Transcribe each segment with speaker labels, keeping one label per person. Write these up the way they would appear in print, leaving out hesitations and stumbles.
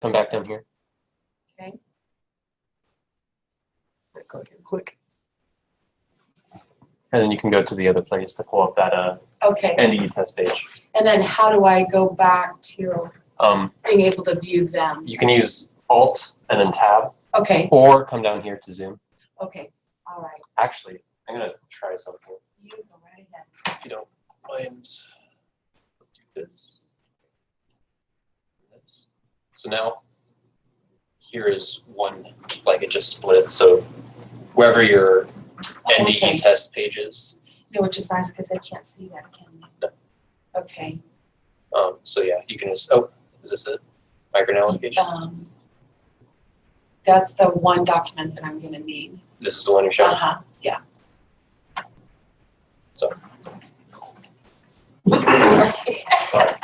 Speaker 1: come back down here.
Speaker 2: Okay.
Speaker 1: Click and click. And then you can go to the other place to pull up that
Speaker 2: Okay.
Speaker 1: NDE test page.
Speaker 2: And then how do I go back to being able to view them?
Speaker 1: You can use Alt and then Tab,
Speaker 2: Okay.
Speaker 1: or come down here to Zoom.
Speaker 2: Okay. All right.
Speaker 1: Actually, I'm gonna try something.
Speaker 2: You go right ahead.
Speaker 1: If you don't mind, do this. This. So now, here is one, like it just split. So wherever your NDE
Speaker 2: Okay.
Speaker 1: test page is.
Speaker 2: You know, which is nice because I can't see that, can you?
Speaker 1: No.
Speaker 2: Okay.
Speaker 1: So yeah, you can just, oh, is this it? Migrant allocation?
Speaker 2: That's the one document that I'm going to need.
Speaker 1: This is the one you're showing?
Speaker 2: Yeah.
Speaker 1: So.
Speaker 2: Sorry.
Speaker 1: Sorry.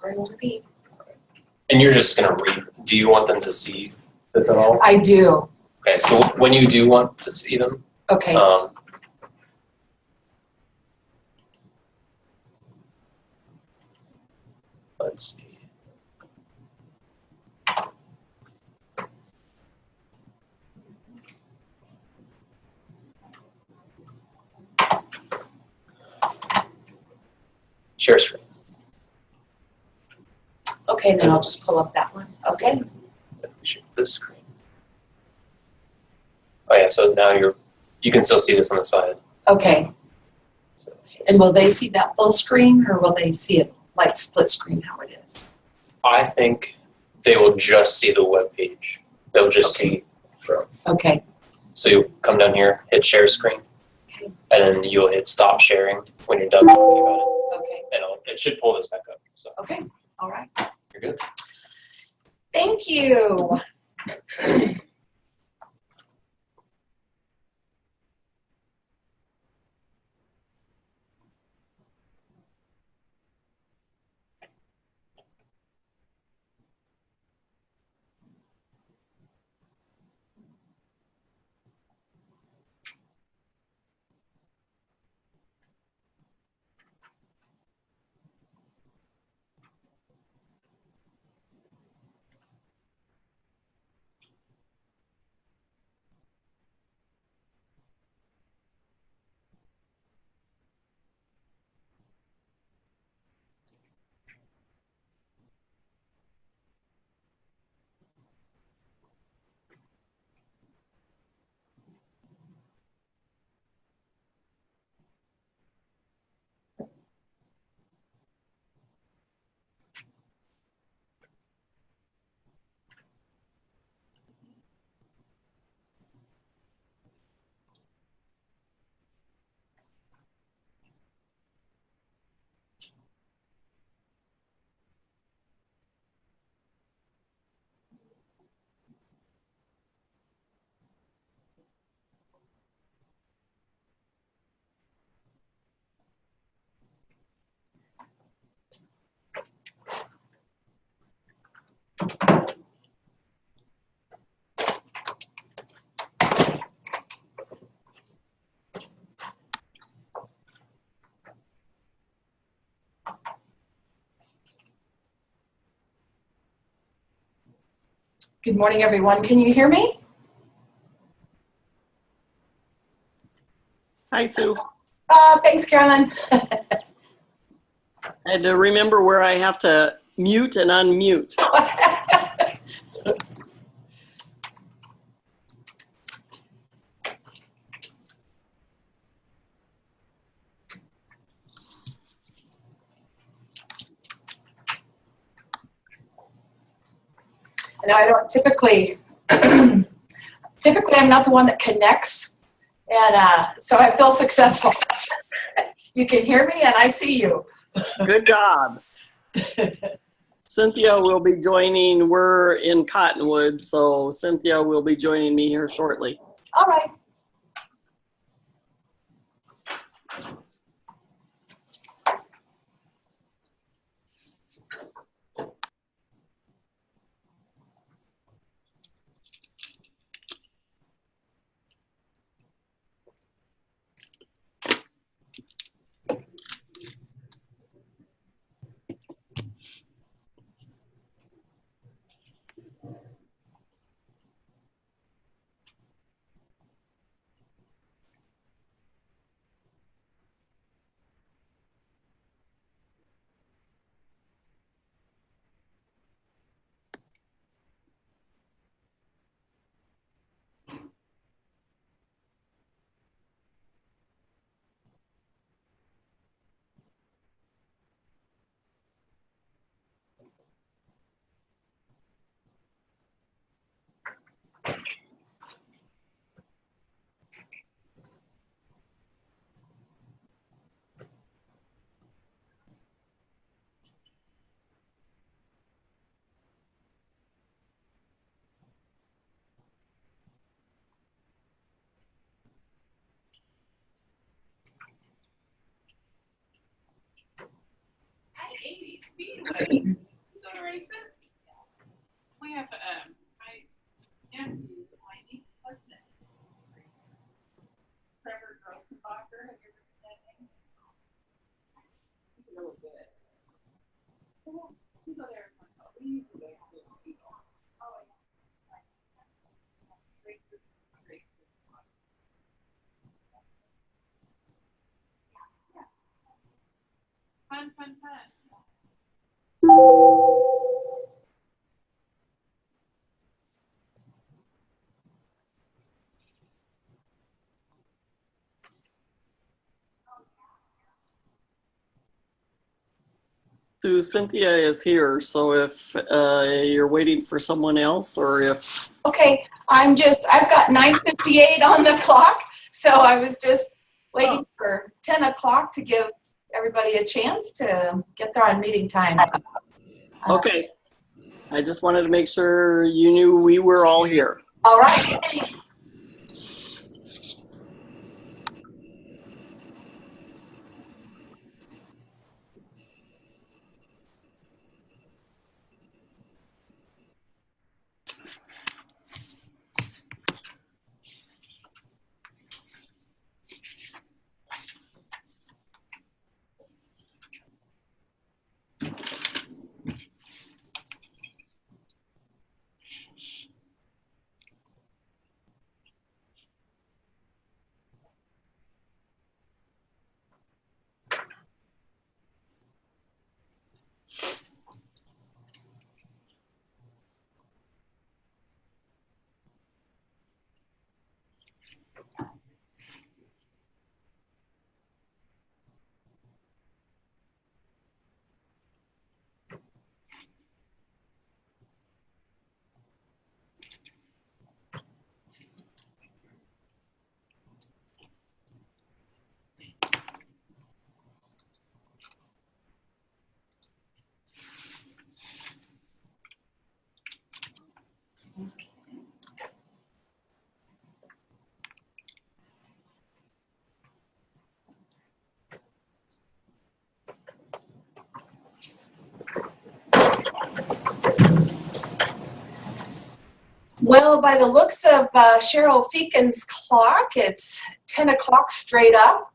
Speaker 2: Where it will be.
Speaker 1: And you're just gonna read, do you want them to see this at all?
Speaker 2: I do.
Speaker 1: Okay, so when you do want to see them,
Speaker 2: Okay.
Speaker 1: Let's see. Share screen.
Speaker 2: Okay, then I'll just pull up that one. Okay.
Speaker 1: Share this screen. Oh yeah, so now you can still see this on the side.
Speaker 2: Okay.
Speaker 1: So,
Speaker 2: And will they see that full screen or will they see it like split screen how it is?
Speaker 1: I think they will just see the web page. They'll just see from.
Speaker 2: Okay.
Speaker 1: So you come down here, hit share screen,
Speaker 2: Okay.
Speaker 1: and then you'll hit stop sharing when you're done talking about it.
Speaker 2: Okay.
Speaker 1: And it should pull this back up. So
Speaker 2: Okay. All right.
Speaker 1: you're good.
Speaker 2: Thank you. Good morning, everyone. Can you hear me?
Speaker 3: Hi, Sue.
Speaker 2: Thanks, Carolyn.
Speaker 3: I had to remember where I have to mute and unmute.
Speaker 2: And I don't typically, typically I'm not the one that connects, and so I feel successful. You can hear me and I see you.
Speaker 3: Good job. Cynthia will be joining. We're in Cottonwood, so Cynthia will be joining me here shortly.
Speaker 2: All right.
Speaker 4: We have my nephew, my niece, husband, Trevor Grossenbacher. Have you ever heard that name? He's really good. You go there and talk. We used to go to the people. Oh, yeah. Great group. Great group. Yeah. Fun, fun, fun.
Speaker 3: So Cynthia is here, so if you're waiting for someone else, or if...
Speaker 2: Okay, I've got 9:58 on the clock, so I was just waiting for 10 o'clock to give everybody a chance to get there on meeting time.
Speaker 3: Okay. I just wanted to make sure you knew we were all here.
Speaker 2: All right, thanks. Well, by the looks of Cheryl Feakin's clock, it's 10 o'clock straight up.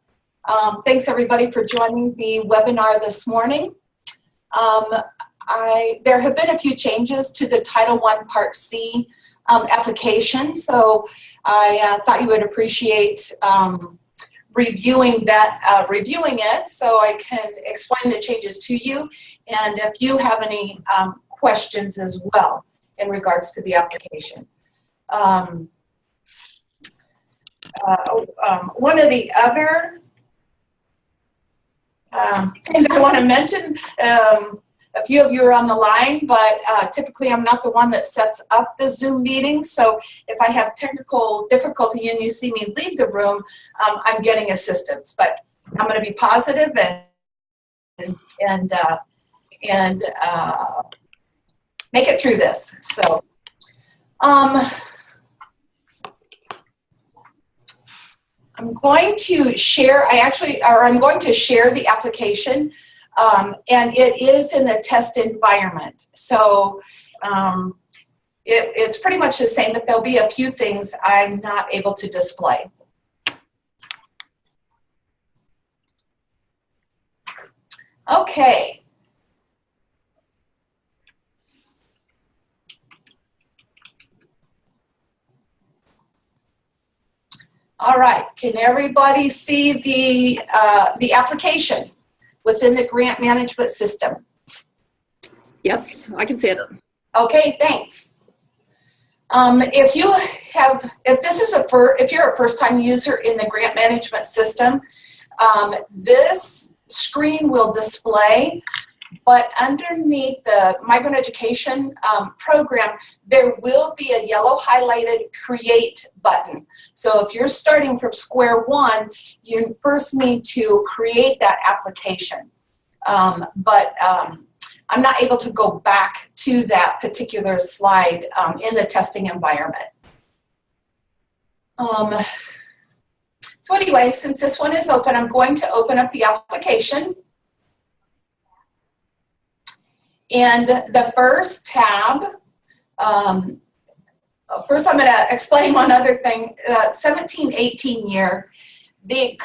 Speaker 2: Thanks everybody for joining the webinar this morning. There have been a few changes to the Title I Part C application, so I thought you would appreciate reviewing it so I can explain the changes to you, and if you have any questions as well in regards to the application. One of the other things I want to mention, a few of you are on the line, but typically I'm not the one that sets up the Zoom meeting, so if I have technical difficulty and you see me leave the room, I'm getting assistance, but I'm going to be positive and and make it through this. So, I'm going to share, I'm going to share the application, and it is in the test environment. So it's pretty much the same, but there'll be a few things I'm not able to display. Okay. All right, can everybody see the application within the grant management system?
Speaker 5: Yes, I can see it.
Speaker 2: Okay, thanks. If you're a first-time user in the grant management system, this screen will display, but underneath the Migrant Education program, there will be a yellow highlighted Create button. So if you're starting from square one, you first need to create that application. I'm not able to go back to that particular slide in the testing environment. So anyway, since this one is open, I'm going to open up the application. And the first tab, first I'm going to explain one other thing. 17-18 year, the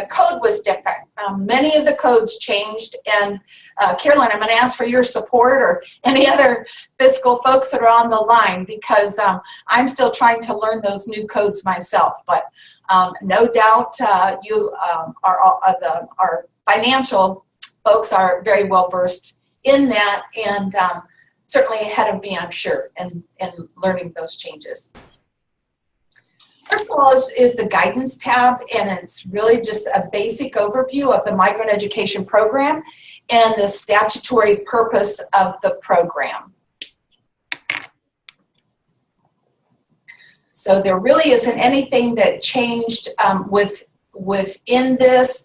Speaker 2: code was different. Many of the codes changed, and Carolyn, I'm going to ask for your support, or any other fiscal folks that are on the line, because I'm still trying to learn those new codes myself. But no doubt our financial folks are very well versed in that, and certainly ahead of me, I'm sure, in learning those changes. First of all is the guidance tab, and it's really just a basic overview of the Migrant Education Program and the statutory purpose of the program. So there really isn't anything that changed within this.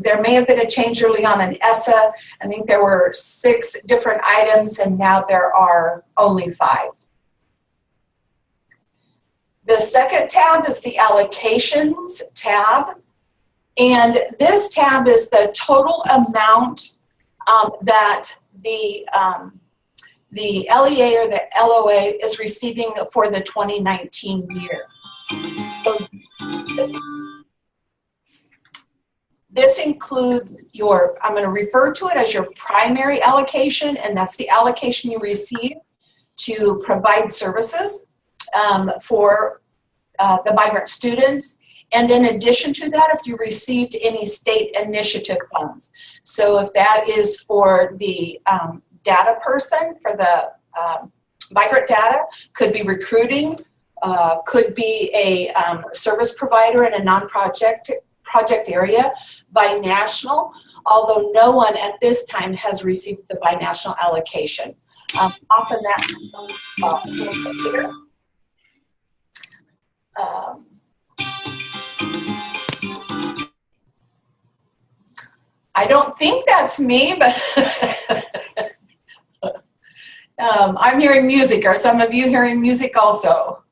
Speaker 2: There may have been a change early on in ESSA. I think there were 6 different items, and now there are only 5. The second tab is the Allocations tab, and this tab is the total amount that the LEA or the LOA is receiving for the 2019 year. So this includes your, I'm going to refer to it as your primary allocation, and that's the allocation you receive to provide services for the migrant students. And in addition to that, if you received any state initiative funds. So if that is for the data person, for the migrant data, could be recruiting, could be a service provider in a non-project area, binational, although no one at this time has received the binational allocation. Often that comes here. I don't think that's me, but I'm hearing music. Are some of you hearing music also?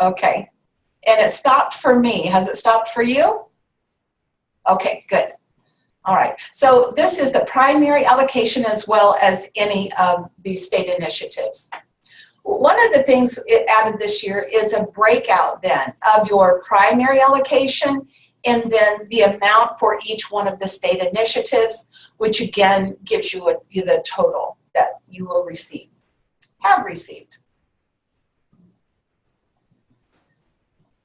Speaker 2: Okay. And it stopped for me. Has it stopped for you? Okay, good. All right. So this is the primary allocation as well as any of the state initiatives. One of the things it added this year is a breakout then of your primary allocation and then the amount for each one of the state initiatives, which again gives you the total that you will receive, have received.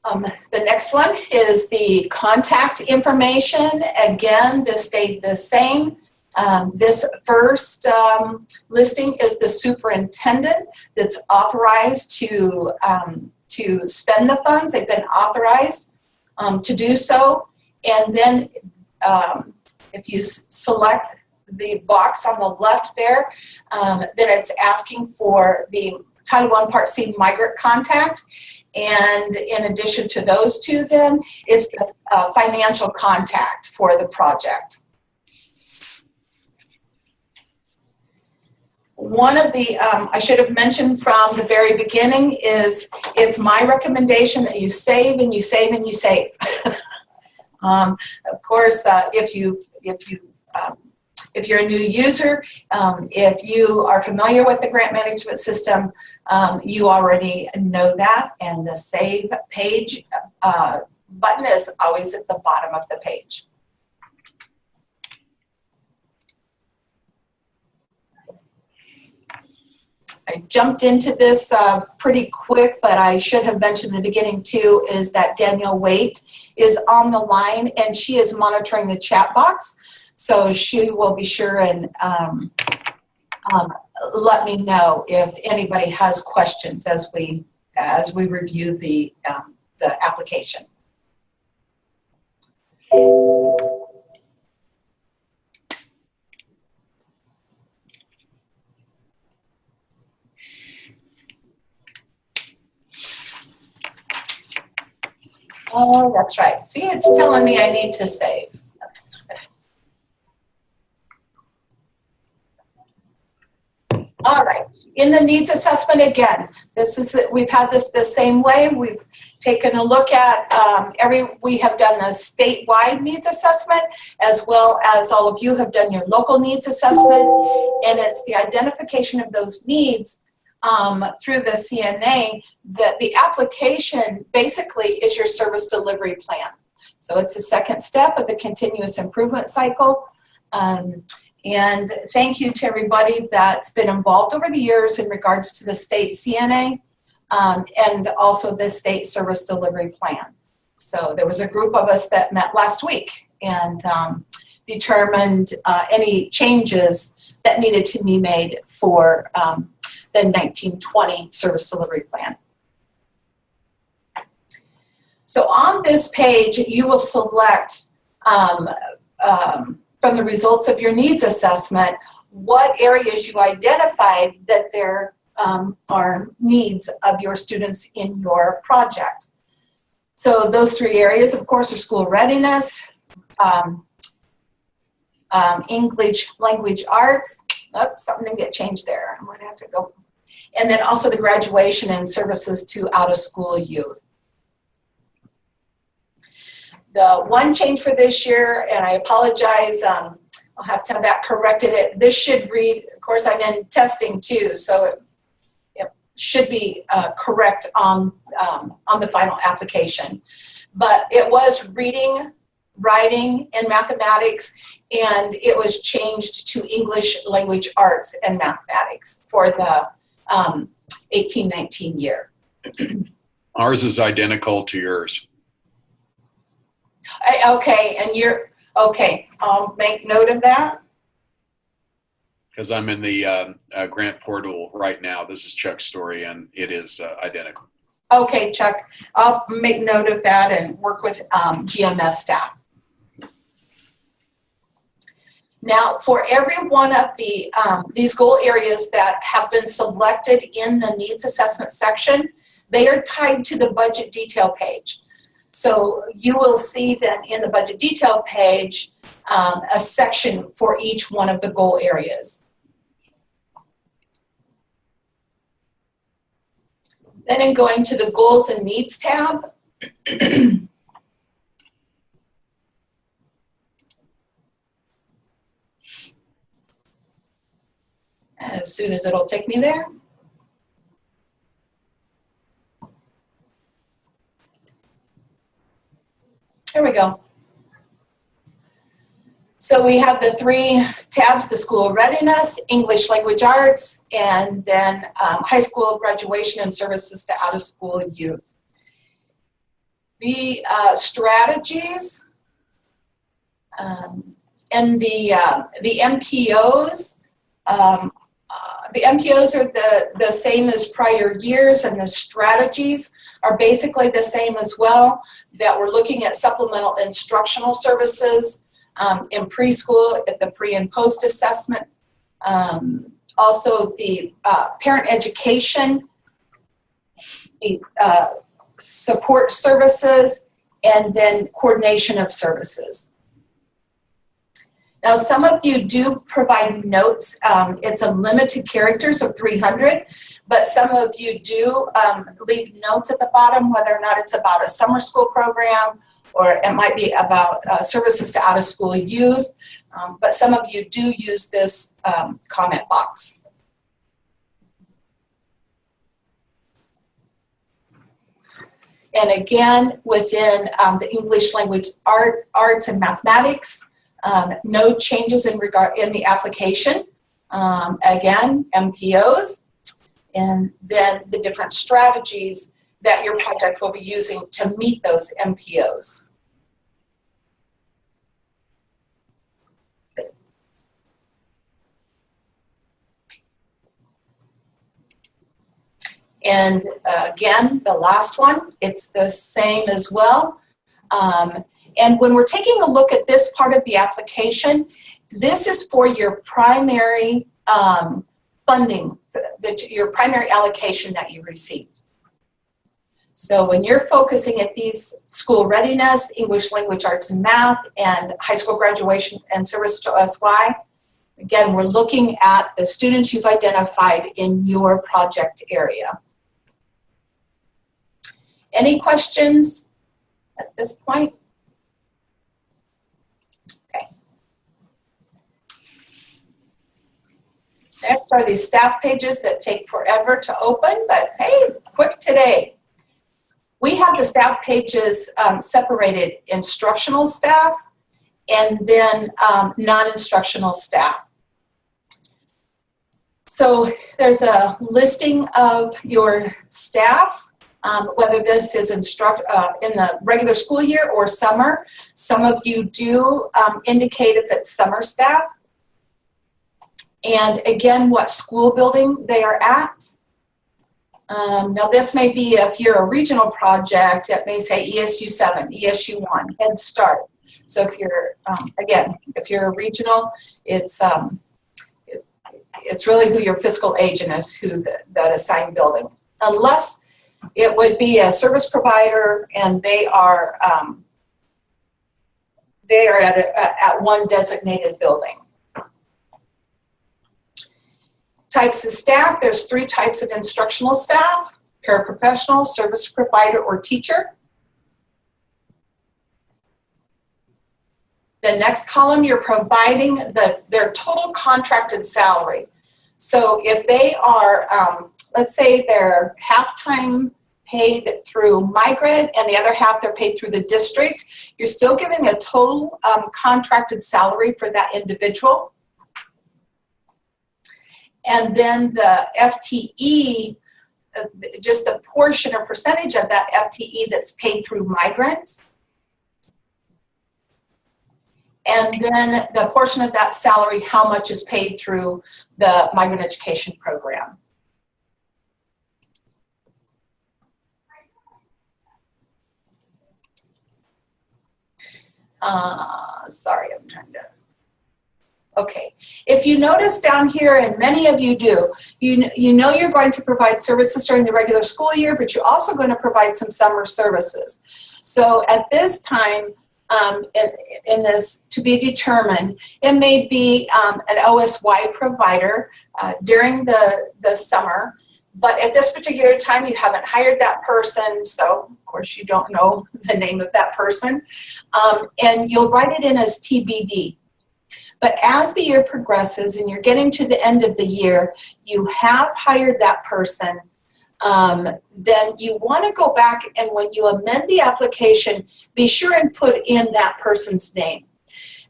Speaker 2: The next one is the contact information. Again, this stayed the same. This first listing is the superintendent that's authorized to spend the funds. They've been authorized to do so. And then if you select the box on the left there, then it's asking for the Title I Part C migrant contact. And in addition to those two then, is the financial contact for the project. one of the, I should have mentioned from the very beginning is it's my recommendation that you save and you save and you save. Of course, if you're a new user, if you are familiar with the grant management system, you already know that, and the save page button is always at the bottom of the page. I jumped into this pretty quick, but I should have mentioned in the beginning too, is that Danielle Waite is on the line and she is monitoring the chat box. So she will be sure and let me know if anybody has questions as we review the application. Oh, that's right. See, it's telling me I need to save. All right. In the needs assessment again, we've had this the same way. We've taken a look at we have done the statewide needs assessment, as well as all of you have done your local needs assessment, and it's the identification of those needs through the CNA. That the application basically is your service delivery plan. So it's the second step of the continuous improvement cycle. And thank you to everybody that's been involved over the years in regards to the state CNA and also the state service delivery plan. So there was a group of us that met last week and determined any changes that needed to be made for the 1920 service delivery plan. So on this page, you will select from the results of your needs assessment what areas you identified that there are needs of your students in your project. So those three areas, of course, are school readiness, English language arts. Oops, something didn't get changed there. I'm going to have to go. And then also the graduation and services to out-of-school youth. The one change for this year, and I apologize, I'll have to have that corrected. This should read, of course, I'm in testing too, so it should be correct on the final application. But it was reading, writing, and mathematics, and it was changed to English language arts and mathematics for the 18-19 year.
Speaker 6: Ours is identical to yours.
Speaker 2: Okay, and you're, okay, I'll make note of that.
Speaker 6: Because I'm in the grant portal right now. This is Chuck's story, and it is identical.
Speaker 2: Okay, Chuck, I'll make note of that and work with GMS staff. Now, for every one of the these goal areas that have been selected in the needs assessment section, they are tied to the budget detail page. So you will see then in the budget detail page a section for each one of the goal areas. Then in going to the goals and needs tab, as soon as it'll take me there. There we go. So we have the three tabs, the school readiness, English language arts, and then high school graduation and services to out-of-school youth. The strategies and the MPOs, the MPOs are the same as prior years, and the strategies are basically the same as well, that we're looking at supplemental instructional services in preschool at the pre and post assessment. Also the parent education, the support services, and then coordination of services. Now, some of you do provide notes. It's a limited characters of 300, but some of you do leave notes at the bottom, whether or not it's about a summer school program, or it might be about services to out-of-school youth. But some of you do use this comment box. And again, within the English language arts and mathematics, no changes in the application. Again, MPOs, and then the different strategies that your project will be using to meet those MPOs. And again, the last one, it's the same as well. And when we're taking a look at this part of the application, this is for your primary funding, your primary allocation that you received. So when you're focusing at these school readiness, English language arts and math, and high school graduation and service to SY, again, we're looking at the students you've identified in your project area. Any questions at this point? Okay. Next are these staff pages that take forever to open, but hey, quick today. We have the staff pages separated: instructional staff and then non-instructional staff. So there's a listing of your staff. Whether this is in the regular school year or summer. Some of you do indicate if it's summer staff. And again, what school building they are at. Now this may be, if you're a regional project, it may say ESU 7, ESU 1, Head Start. So if you're, again, if you're a regional, it's really who your fiscal agent is, who that assigned building. Unless it would be a service provider and they are at one designated building. Types of staff, there's 3 types of instructional staff: paraprofessional, service provider, or teacher. The next column, you're providing their total contracted salary. So if they are, let's say they're half-time paid through Migrant and the other half they're paid through the district, you're still giving a total contracted salary for that individual. And then the FTE, just a portion or percentage of that FTE that's paid through Migrant. And then the portion of that salary, how much is paid through the Migrant Education Program. Sorry, I'm trying to. Okay, if you notice down here, and many of you do, you know you're going to provide services during the regular school year, but you're also going to provide some summer services. So at this time, in this to be determined, it may be an OSY provider during the summer, but at this particular time you haven't hired that person, so of course you don't know the name of that person, and you'll write it in as TBD. But as the year progresses and you're getting to the end of the year, you have hired that person, then you want to go back and when you amend the application, be sure and put in that person's name.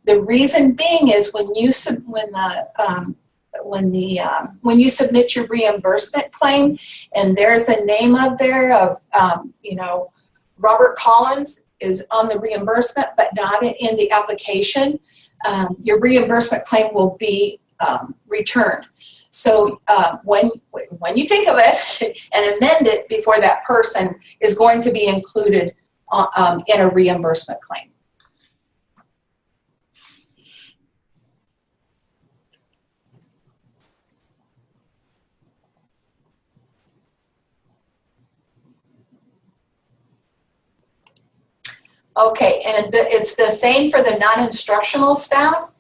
Speaker 2: The reason being is when you submit your reimbursement claim and there's a name up there of, you know, Robert Collins is on the reimbursement but not in the application, your reimbursement claim will be returned. So when you think of it and amend it before that person is going to be included in a reimbursement claim. Okay, and it's the same for the non-instructional staff.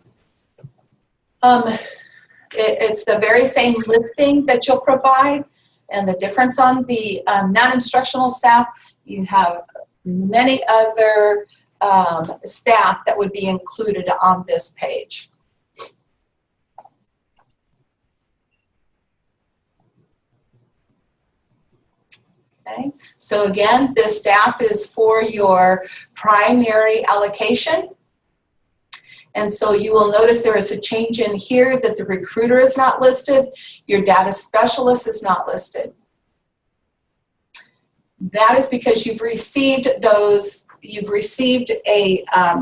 Speaker 2: It's the very same listing that you'll provide, and the difference on the non-instructional staff, you have many other staff that would be included on this page. Okay, so again, this staff is for your primary allocation. And so you will notice there is a change in here that the recruiter is not listed, your data specialist is not listed. That is because you've received a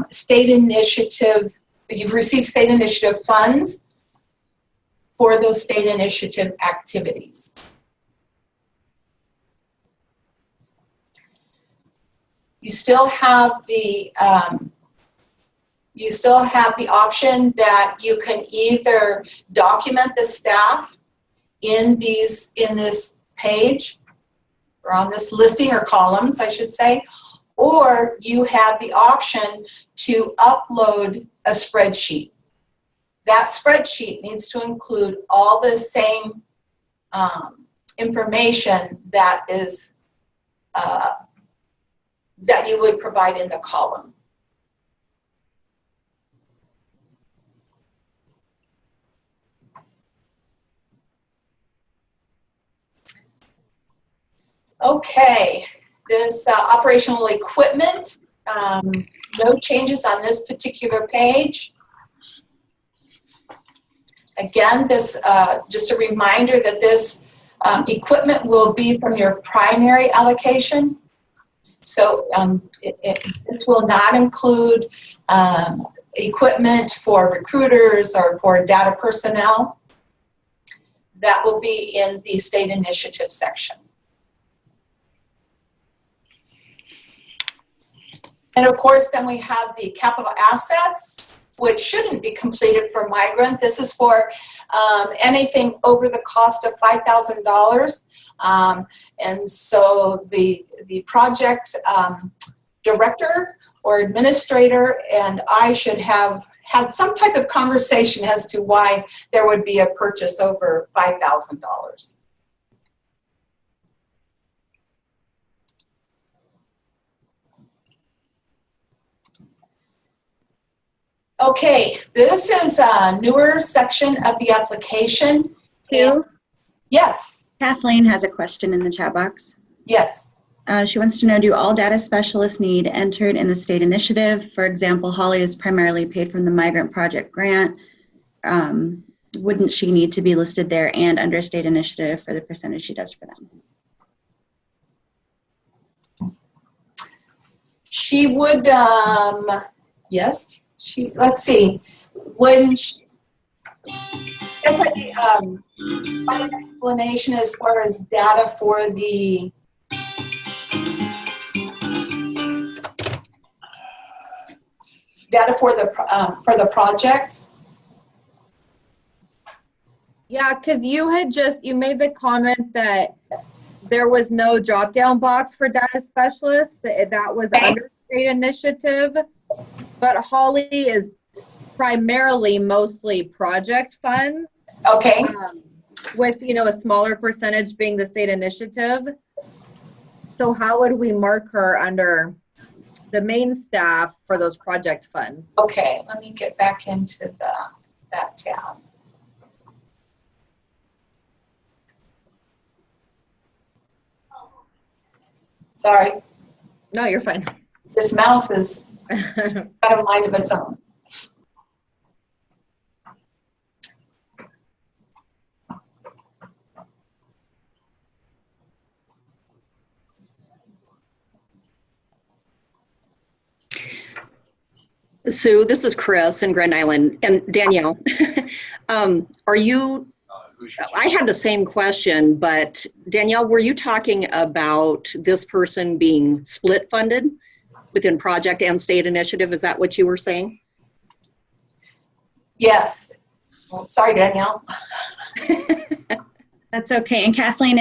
Speaker 2: state initiative, you've received state initiative funds for those state initiative activities. You still have the option that you can either document the staff in this page, or on this listing or columns, I should say, or you have the option to upload a spreadsheet. That spreadsheet needs to include all the same information that is that you would provide in the column. Okay, this operational equipment, no changes on this particular page. Again, this just a reminder that this equipment will be from your primary allocation. So this will not include equipment for recruiters or for data personnel. That will be in the state initiative section. And of course, then we have the capital assets, which shouldn't be completed for Migrant. This is for anything over the cost of $5,000. And so the project director or administrator and I should have had some type of conversation as to why there would be a purchase over $5,000. Okay, this is a newer section of the application.
Speaker 7: Sue?
Speaker 2: Yes.
Speaker 7: Kathleen has a question in the chat box.
Speaker 2: Yes.
Speaker 7: She wants to know, do all data specialists need entered in the state initiative? For example, Holly is primarily paid from the Migrant Project grant. Wouldn't she need to be listed there and under state initiative for the percentage she does for them?
Speaker 2: She would, yes. Let's see, when she, that's like an explanation as far as data for the project.
Speaker 8: Yeah, because you made the comment that there was no drop-down box for data specialists, that was under state initiative. But Holly is primarily mostly project funds.
Speaker 2: Okay.
Speaker 8: With, a smaller percentage being the state initiative. So how would we mark her under the main staff for those project funds?
Speaker 2: Okay, let me get back into that tab. Sorry.
Speaker 8: No, you're fine.
Speaker 2: This mouse is got a mind of its own.
Speaker 5: Sue, this is Chris in Grand Island, and Danielle. Are you, I had the same question, but Danielle, were you talking about this person being split funded within project and state initiative? Is that what you were saying?
Speaker 2: Yes. Well, sorry, Danielle.
Speaker 7: That's okay. And Kathleen,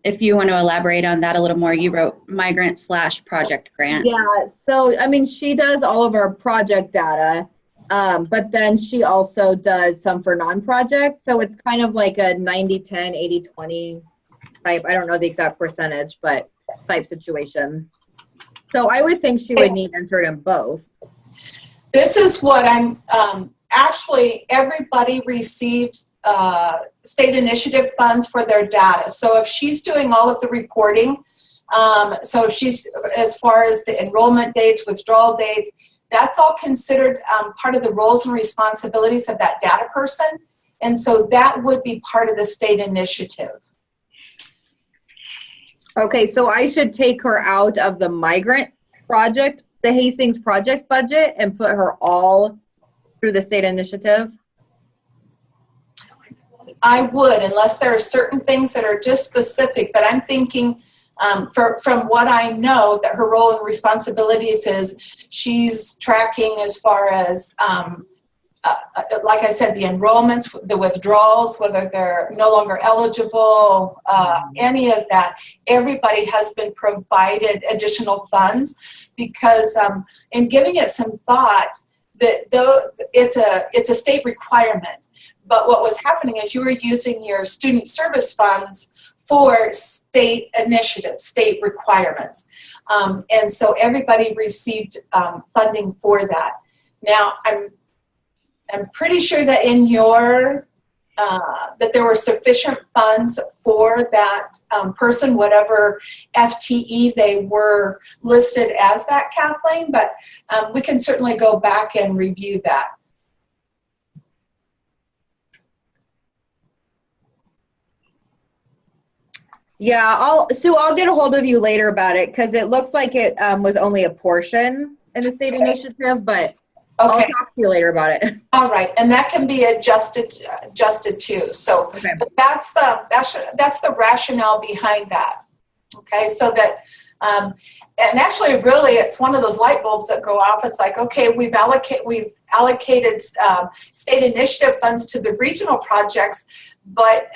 Speaker 7: if you want to elaborate on that a little more, you wrote Migrant/project grant.
Speaker 8: Yeah, so I mean, she does all of our project data, But then she also does some for non-project. So it's kind of like a 90-10, 80-20 type. I don't know the exact percentage, but type situation. So I would think she would need entered in both.
Speaker 2: This is what I'm, actually everybody received state initiative funds for their data. So if she's doing all of the reporting, so if she's, as far as the enrollment dates, withdrawal dates, that's all considered part of the roles and responsibilities of that data person. And so that would be part of the state initiative.
Speaker 8: Okay, so I should take her out of the migrant project, the Hastings project budget, and put her all through the state initiative?
Speaker 2: I would, unless there are certain things that are just specific, but I'm thinking from what I know that her role and responsibilities is she's tracking as far as, like I said, the enrollments, the withdrawals, whether they're no longer eligible, any of that. Everybody has been provided additional funds because in giving it some thought, that though it's a state requirement, but what was happening is you were using your student service funds for state initiatives, state requirements. And so everybody received funding for that. Now, I'm pretty sure that in your, that there were sufficient funds for that person, whatever FTE they were listed as that, Kathleen, but we can certainly go back and review that.
Speaker 8: Yeah, Sue, I'll get a hold of you later about it because it looks like it was only a portion in the state initiative, but I'll talk to you later about it.
Speaker 2: All right, and that can be adjusted too. So but that's the rationale behind that. Okay, so that and actually, really, it's one of those light bulbs that go off. It's like, okay, we've allocated state initiative funds to the regional projects, but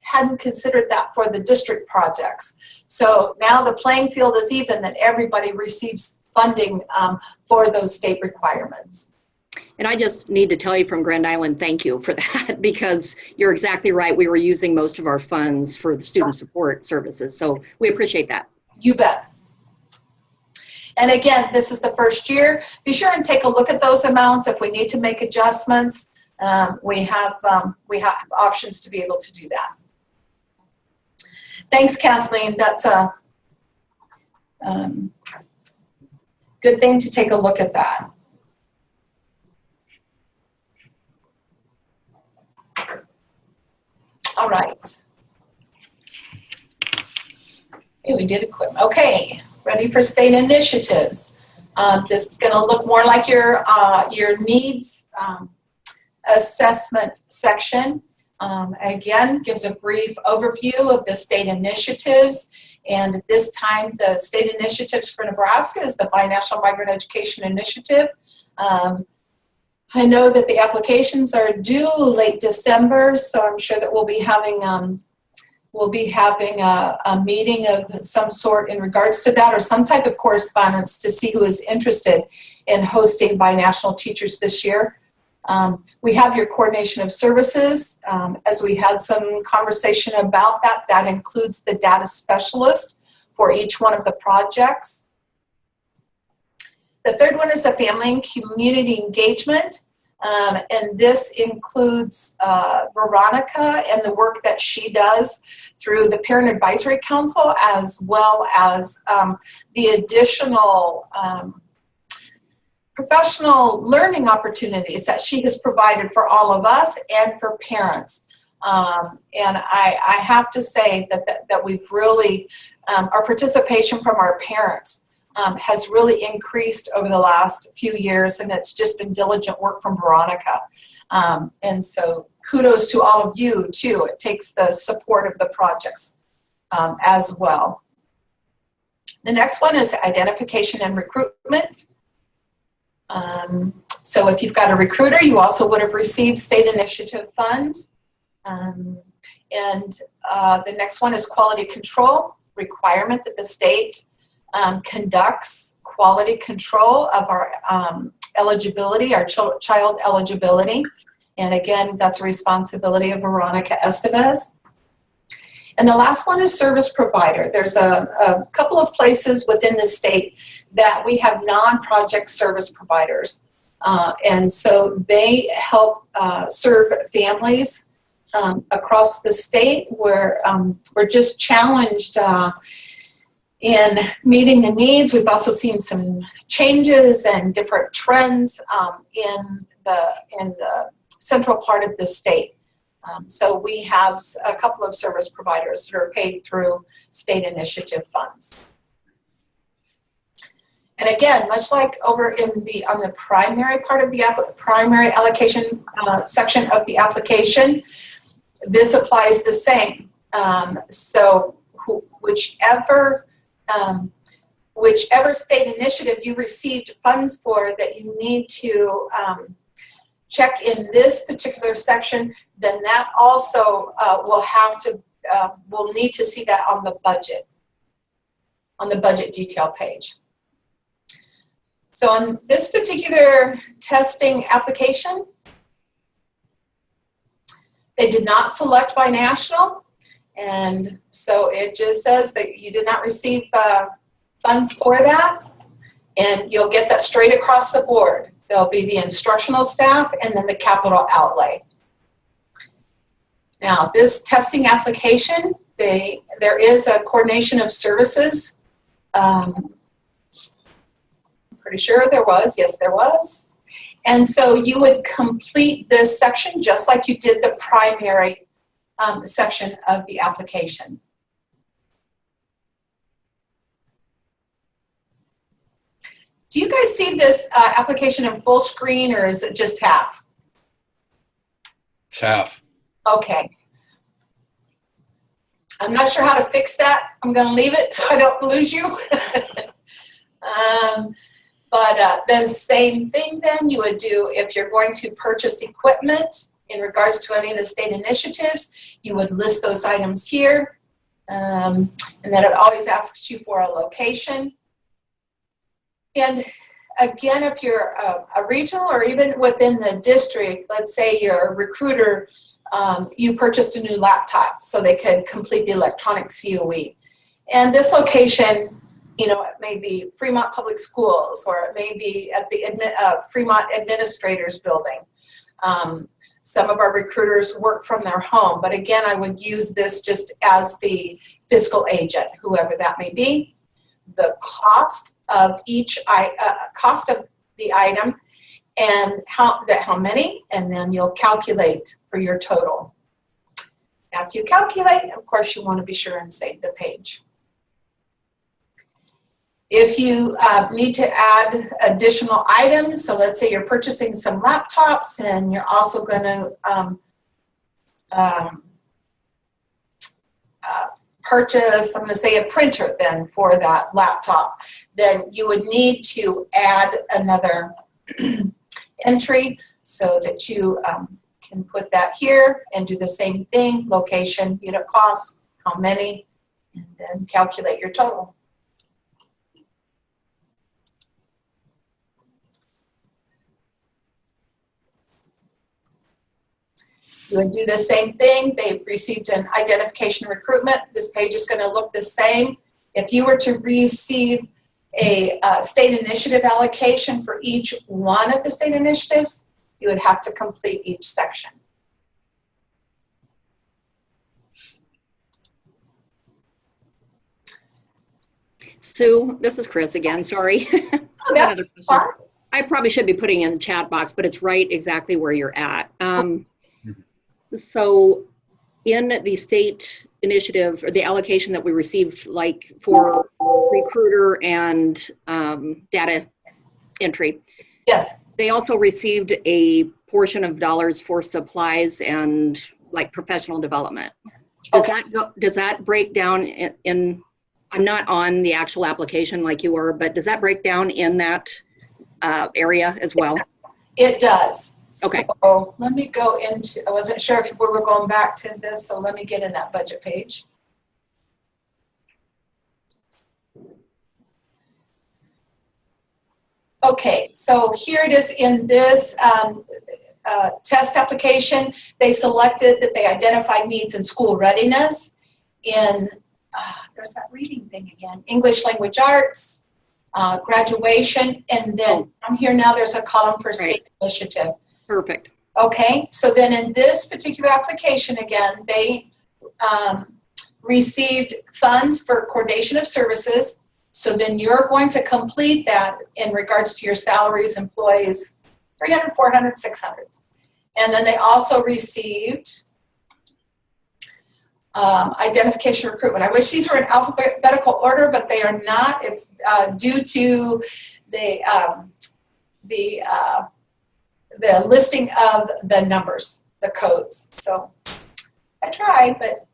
Speaker 2: hadn't considered that for the district projects. So now the playing field is even, that everybody receives funding for those state requirements.
Speaker 5: And I just need to tell you from Grand Island, thank you for that, because you're exactly right. We were using most of our funds for the student support services. So we appreciate that.
Speaker 2: You bet. And again, this is the first year. Be sure and take a look at those amounts. If we need to make adjustments, we have options to be able to do that. Thanks, Kathleen. That's a good thing to take a look at that. All right. Okay, we did equipment. Okay, ready for state initiatives. This is going to look more like your needs assessment section. Again, gives a brief overview of the state initiatives. And at this time, the state initiatives for Nebraska is the Binational Migrant Education Initiative. I know that the applications are due late December, so I'm sure that we'll be having a meeting of some sort in regards to that, or some type of correspondence to see who is interested in hosting binational teachers this year. We have your coordination of services. As we had some conversation about that, that includes the data specialist for each one of the projects. The third one is the family and community engagement. And this includes Veronica and the work that she does through the Parent Advisory Council, as well as the additional professional learning opportunities that she has provided for all of us and for parents. And I have to say that we've really, our participation from our parents has really increased over the last few years, and it's just been diligent work from Veronica. And so kudos to all of you too. It takes the support of the projects as well. The next one is identification and recruitment. So if you've got a recruiter, you also would have received state initiative funds. And the next one is quality control, requirement that the state conducts quality control of our eligibility, our child eligibility. And again, that's a responsibility of Veronica Estevez. And the last one is service provider. There's a couple of places within the state that we have non-project service providers. And so they help serve families across the state where we're just challenged in meeting the needs. We've also seen some changes and different trends in the central part of the state. So we have a couple of service providers that are paid through state initiative funds. And again, much like over on the primary part of the primary allocation section of the application, this applies the same. So whichever state initiative you received funds for that you need to check in this particular section, then that also we'll need to see that on the budget detail page. So on this particular testing application, they did not select by national, and so it just says that you did not receive funds for that, and you'll get that straight across the board. There'll be the instructional staff and then the capital outlay. Now, this testing application, there is a coordination of services. Pretty sure there was. Yes, there was. And so you would complete this section just like you did the primary section of the application. Do you guys see this application in full screen, or is it just half?
Speaker 6: It's half.
Speaker 2: Okay. I'm not sure how to fix that. I'm going to leave it so I don't lose you. But the same thing then you would do if you're going to purchase equipment in regards to any of the state initiatives. You would list those items here. And then it always asks you for a location. And again, if you're a regional or even within the district, let's say you're a recruiter, you purchased a new laptop so they could complete the electronic COE. And this location, you know, it may be Fremont Public Schools, or it may be at the Fremont Administrators Building. Some of our recruiters work from their home, but again, I would use this just as the fiscal agent, whoever that may be. The cost of each cost of the item and how many, and then you'll calculate for your total. After you calculate, of course, you want to be sure and save the page. If you need to add additional items, so let's say you're purchasing some laptops and you're also going to purchase, I'm going to say a printer then for that laptop, then you would need to add another entry so that you can put that here and do the same thing, location, unit cost, how many, and then calculate your total. You would do the same thing. They've received an identification recruitment. This page is going to look the same. If you were to receive a state initiative allocation for each one of the state initiatives, you would have to complete each section.
Speaker 5: Sue, this is Chris again, sorry.
Speaker 2: Oh, that's fine.
Speaker 5: I probably should be putting in the chat box, but it's right exactly where you're at. So in the state initiative, or the allocation that we received, like for recruiter and data entry,
Speaker 2: yes,
Speaker 5: they also received a portion of dollars for supplies and like professional development. Does that break down in, I'm not on the actual application like you were, but does that break down in that area as well?
Speaker 2: It does.
Speaker 5: Okay.
Speaker 2: So let me go into, I wasn't sure if we were going back to this, so let me get in that budget page. Okay, so here it is in this test application. They selected that they identified needs in school readiness, in, there's that reading thing again, English language arts, graduation, and then on here now there's a column for state initiative.
Speaker 5: Perfect.
Speaker 2: Okay, so then in this particular application again, they received funds for coordination of services. So then you're going to complete that in regards to your salaries, employees, 300, 400, 600. And then they also received identification recruitment. I wish these were in alphabetical order, but they are not. It's due to the listing of the numbers, the codes. So I tried, but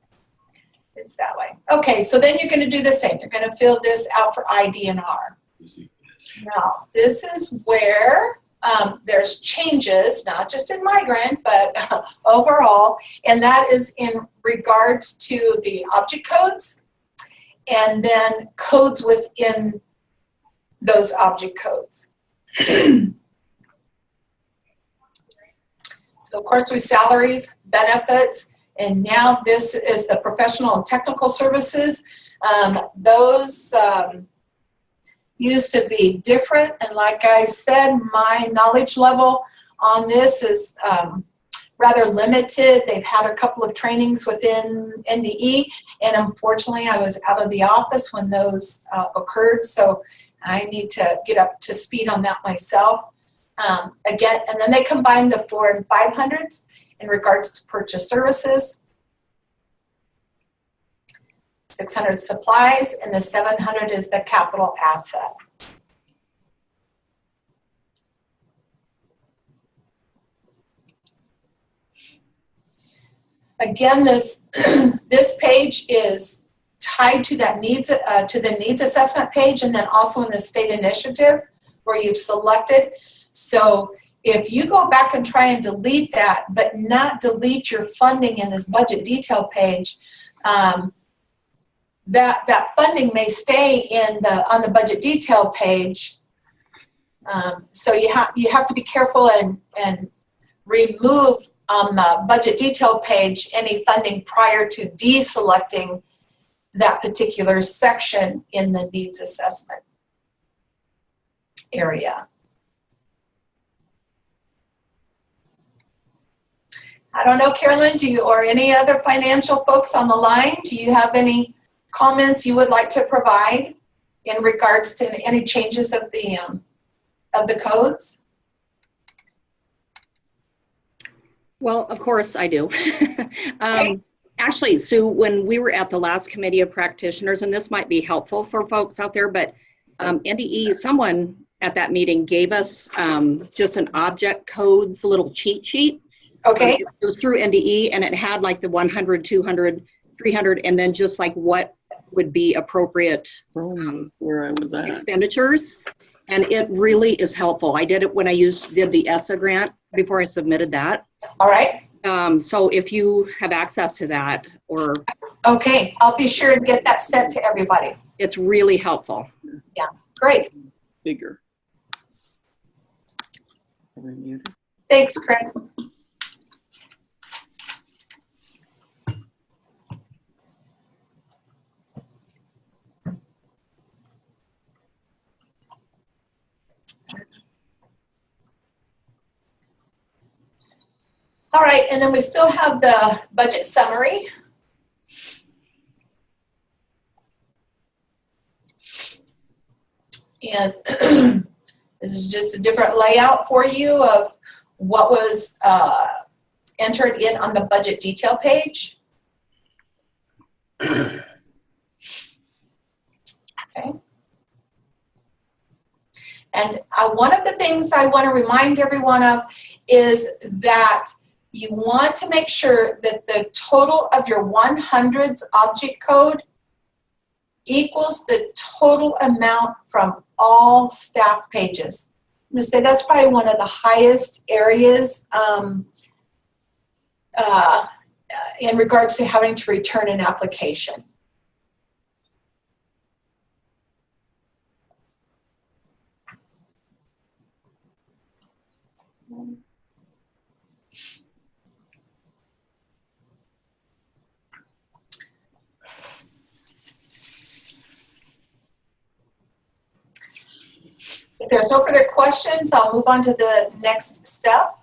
Speaker 2: it's that way. Okay, so then you're going to do the same. You're going to fill this out for IDNR. Now, this is where there's changes, not just in Migrant, but overall, and that is in regards to the object codes and then codes within those object codes. So, of course, with salaries, benefits, and now this is the professional and technical services. Those used to be different, and like I said, my knowledge level on this is rather limited. They've had a couple of trainings within NDE, and unfortunately I was out of the office when those occurred, so I need to get up to speed on that myself. Again, and then they combine the 400 and 500s in regards to purchase services, 600 supplies, and the 700 is the capital asset. Again, this this page is tied to that needs to the needs assessment page, and then also in the state initiative where you've selected. So if you go back and try and delete that, but not delete your funding in this budget detail page, that funding may stay in on the budget detail page. So you have to be careful and remove on the budget detail page any funding prior to deselecting that particular section in the needs assessment area. I don't know, Carolyn, or any other financial folks on the line, do you have any comments you would like to provide in regards to any changes of the codes?
Speaker 5: Well, of course I do. Actually, Sue, when we were at the last committee of practitioners, and this might be helpful for folks out there, but NDE, someone at that meeting gave us just an object codes little cheat sheet.
Speaker 2: Okay.
Speaker 5: It was through NDE, and it had like the 100, 200, 300, and then just like what would be appropriate
Speaker 3: where I was at.
Speaker 5: expenditures. And it really is helpful. I did it when I did the ESSA grant before I submitted that.
Speaker 2: All right.
Speaker 5: So if you have access to that, or
Speaker 2: okay, I'll be sure to get that sent to everybody.
Speaker 5: It's really helpful.
Speaker 2: Yeah, great.
Speaker 3: Bigger.
Speaker 2: Thanks, Chris. All right, and then we still have the budget summary. And this is just a different layout for you of what was entered in on the budget detail page. Okay. And one of the things I want to remind everyone of is that you want to make sure that the total of your 100s object code equals the total amount from all staff pages. I'm going to say that's probably one of the highest areas in regards to having to return an application. If there's no further questions, I'll move on to the next step.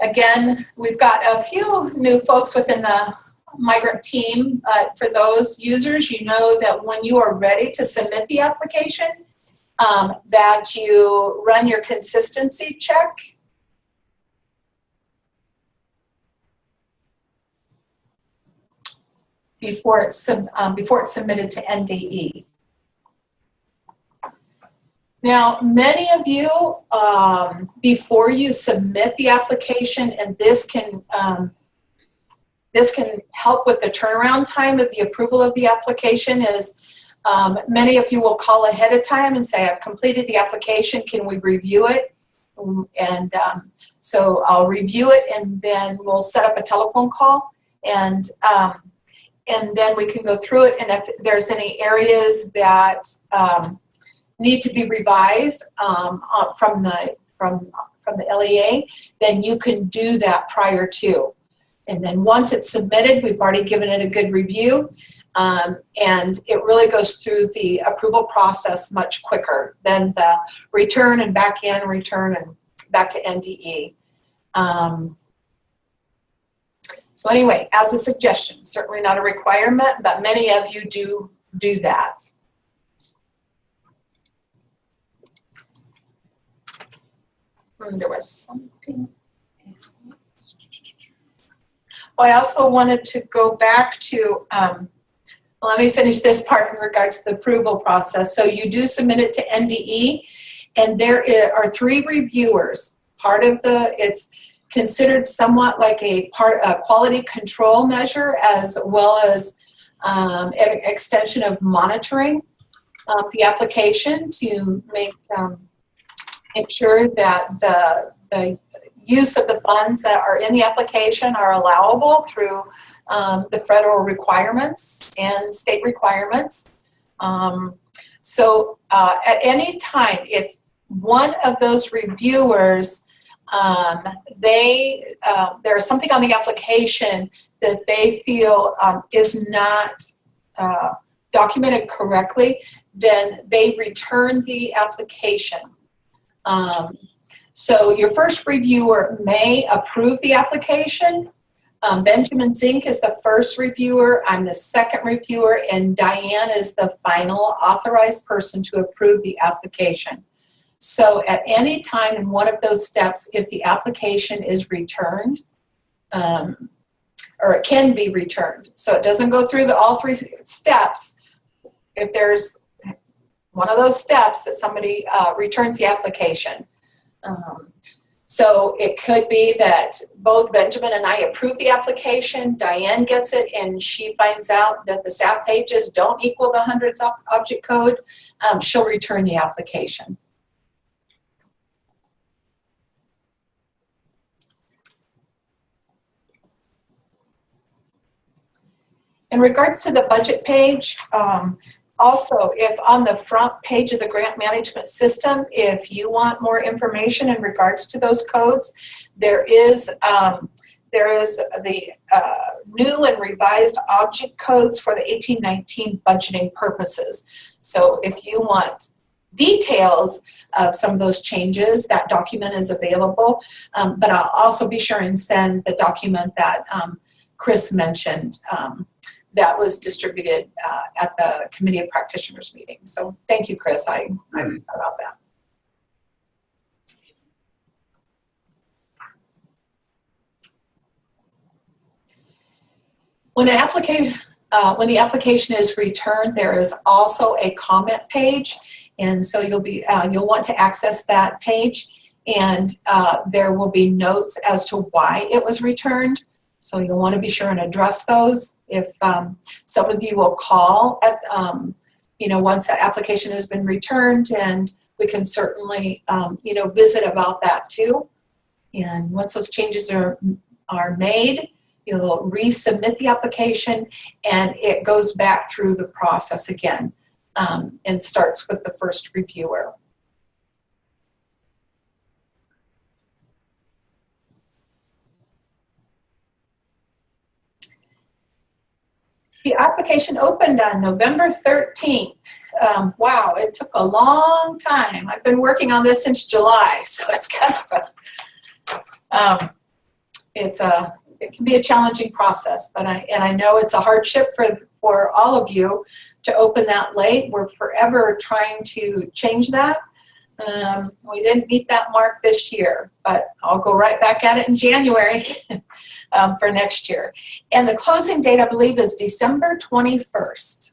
Speaker 2: Again, we've got a few new folks within the Migrant team. For those users, you know that when you are ready to submit the application, that you run your consistency check. Before it's submitted to NDE. Now, many of you, before you submit the application, and this can help with the turnaround time of the approval of the application, is many of you will call ahead of time and say, I've completed the application, can we review it? And so I'll review it, and then we'll set up a telephone call, and then we can go through it, and if there's any areas that need to be revised from the LEA, then you can do that prior to. And then once it's submitted, we've already given it a good review, and it really goes through the approval process much quicker than the return and back in, return and back to NDE. So anyway, as a suggestion, certainly not a requirement, but many of you do that. There was something. Oh, I also wanted to go back to, let me finish this part in regards to the approval process. So you do submit it to NDE, and there are 3 reviewers. Part of it's considered somewhat like a quality control measure, as well as an extension of monitoring the application to make sure that the use of the funds that are in the application are allowable through the federal requirements and state requirements. So at any time, if one of those reviewers, there's something on the application that they feel is not documented correctly, then they return the application. So your first reviewer may approve the application. Benjamin Zink is the first reviewer, I'm the second reviewer, and Diane is the final authorized person to approve the application. So at any time in one of those steps, if the application is returned, or it can be returned, so it doesn't go through all 3 steps, if there's one of those steps that somebody returns the application. So it could be that both Benjamin and I approve the application, Diane gets it, and she finds out that the staff pages don't equal the hundreds object code, she'll return the application. In regards to the budget page, also, if on the front page of the grant management system, if you want more information in regards to those codes, there is the new and revised object codes for the 1819 budgeting purposes. So if you want details of some of those changes, that document is available. But I'll also be sure and send the document that Chris mentioned that was distributed at the Committee of Practitioners meeting. So thank you, Chris. I forgot about that. When the application is returned, there is also a comment page, and so you'll want to access that page, and there will be notes as to why it was returned. So you'll want to be sure and address those. If some of you will call at, once that application has been returned, and we can certainly, visit about that too. And once those changes are made, you'll resubmit the application, and it goes back through the process again, and starts with the first reviewer. The application opened on November 13th. Wow, it took a long time. I've been working on this since July, so it's kind of a, it can be a challenging process, but I know it's a hardship for all of you to open that late. We're forever trying to change that. We didn't meet that mark this year, but I'll go right back at it in January for next year. And the closing date, I believe, is December 21st.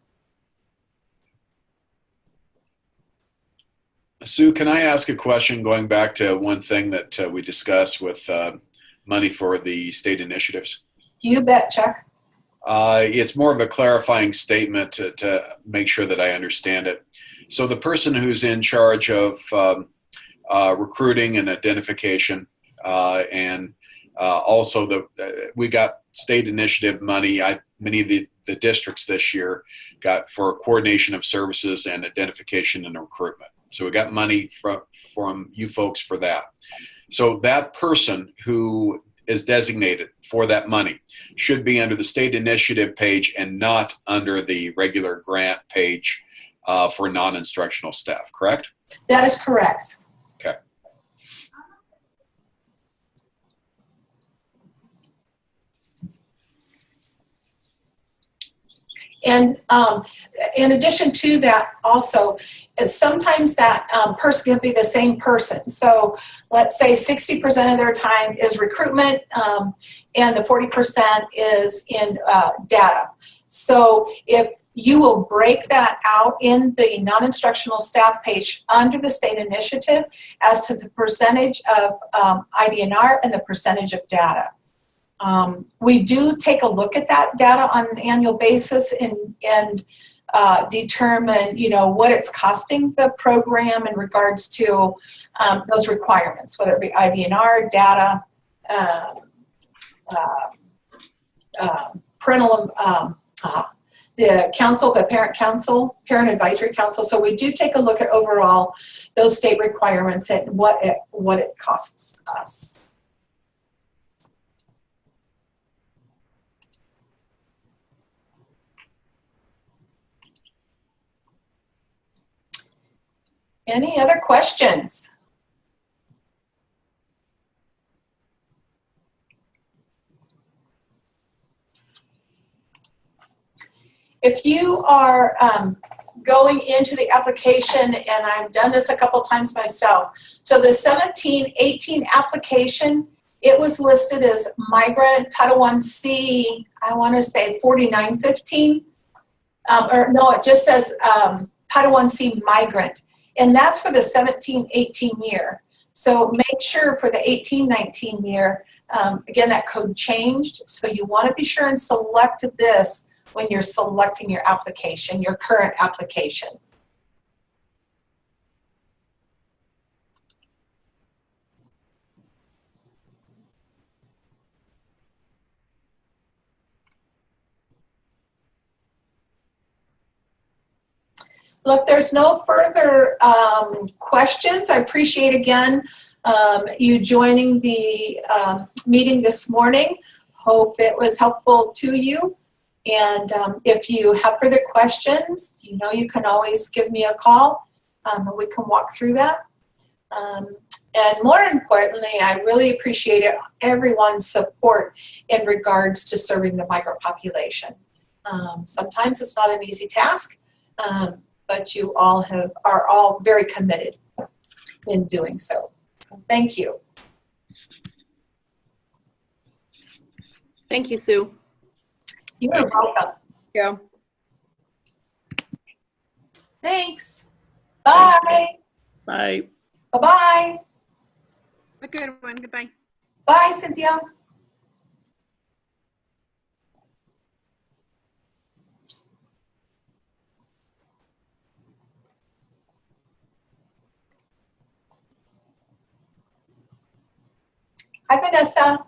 Speaker 6: Sue, can I ask a question going back to one thing that we discussed with money for the state initiatives?
Speaker 2: You bet, Chuck.
Speaker 6: It's more of a clarifying statement to make sure that I understand it. So the person who's in charge of recruiting and identification, and also we got state initiative money. Many of the districts this year got for coordination of services and identification and recruitment. So we got money from you folks for that. So that person who is designated for that money should be under the state initiative page and not under the regular grant page for non-instructional staff, correct?
Speaker 2: That is correct.
Speaker 6: Okay.
Speaker 2: And in addition to that also, is sometimes that person can be the same person. So let's say 60% of their time is recruitment and the 40% is in data. So if you will break that out in the non-instructional staff page under the state initiative as to the percentage of IDNR and the percentage of data. We do take a look at that data on an annual basis and determine, what it's costing the program in regards to those requirements, whether it be IDNR, data, parental, the council, the parent advisory council. So we do take a look at overall those state requirements and what it costs us. Any other questions? If you are going into the application, and I've done this a couple times myself, so the 17-18 application, it was listed as Migrant Title I-C, I want to say 4915, or no, it just says Title I-C Migrant. And that's for the 17-18 year. So make sure for the 18-19 year, again, that code changed. So you want to be sure and select this when you're selecting your application, your current application. Look, there's no further questions. I appreciate, again, you joining the meeting this morning. Hope it was helpful to you. And if you have further questions, you can always give me a call. And we can walk through that. And more importantly, I really appreciate everyone's support in regards to serving the migrant population. Sometimes it's not an easy task. But you all are all very committed in doing so. So thank you.
Speaker 5: Thank you, Sue.
Speaker 2: You are welcome.
Speaker 8: Yeah.
Speaker 2: Thanks. Bye.
Speaker 3: Bye.
Speaker 2: Bye-bye.
Speaker 4: A good one. Goodbye.
Speaker 2: Bye, Cynthia. Hi, Vanessa.